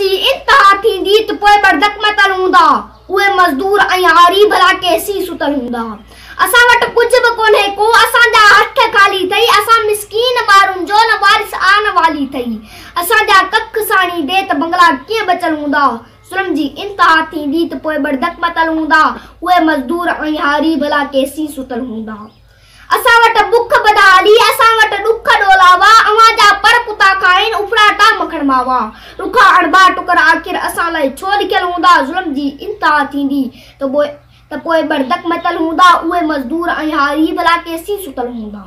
जी इंतहा थींदी त पोइ बरदक मतल हूंदा उहे मज़दूर ऐं हारी भला केसी सुतल हूंदा। असां वटि कुझु बि कोन्हे को, असांजा हथ खाली अथई, असां मिस्कीन माण्हुनि जो न वारिस आन वाली अथई। असांजा कख साणी दे त बंगला कीअं बचल हूंदा। ज़ुल्म जी इंतहा थींदी त पोइ बरदक मतल हूंदा उहे मज़दूर ऐं हारी भला केसी सुतल हूंदा। असां वटि बुख बदहाली, असां वटि ॾुख ॾोलावा, अवांजा पर कुता खाइनि उफड़ाटा मखण मावा। रुखा अणबा टुकर आख़िर असां लाइ छो लिखियल हूंदा। ज़ुल्म जी इंतहा थींदी त पोइ बरदक मतल हूंदा उहे मज़दूर ऐं हारी भला केसी सुतल हूंदा।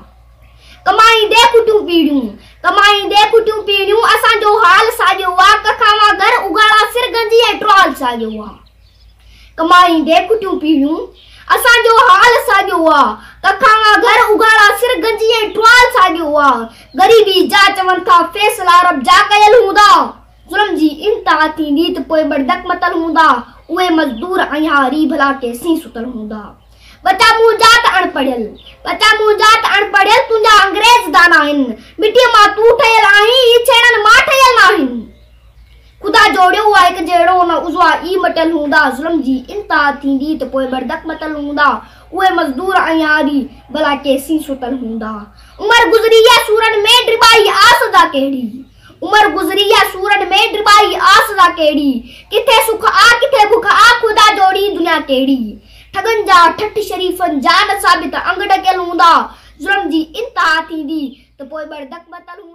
कमाईंदे कुटियूं पीढ़ियूं असांजो हाल साॻियो आहे, कखावा घर उगाड़ा सिर गंजी ऐं ट्रॉल साॻियो आहे। कमाईंदे कुटियूं पीढ़ियूं असांजो हाल साॻियो आहे, कखावा घर उगाड़ा सिर गंजी ऐं ट्रॉल साॻियो आहे। ग़रीबी जा चवनि था फैसला रब जा कयल हूंदा। ज़ुल्म जी इंतहा थींदी त पोइ बरदक मतल हूंदा उहे मज़दूर ऐं हारी भला केसी सुतल हूंदा। बचा मुंहिंजा त अणपढ़ियल तुंहिंजा अंग्रेज़ दाना आहिनि, मिटीअ मां तूं ठहियल आहीं, ही छेड़नि मां ठहियल नाहिनि। ख़ुदा जोड़ियो आहे हिकु जहिड़ो न उज़वा ई मटियल हूंदा। ज़ुल्म जी इंतहा थींदी त पोइ बरदक मतल हूंदा उहे मज़दूर ऐं हारी भला केसी सुतल हूंदा। उमर गुज़री आहे सूरन में ड्रिबाई आस दा कहिड़ी, उमर गुज़री आहे सूरन में ड्रिबाई आस दा कहिड़ी। किथे सुख आ किथे बुख आ, ख़ुदा जोड़ी दुनिया कहिड़ी। ठगन जा ठठ शरीफ़न जा न साबित अंग ढकियल हूंदा। ज़ुल्म जी इंतहा थींदी त पोइ बरदक मतल हूंदा।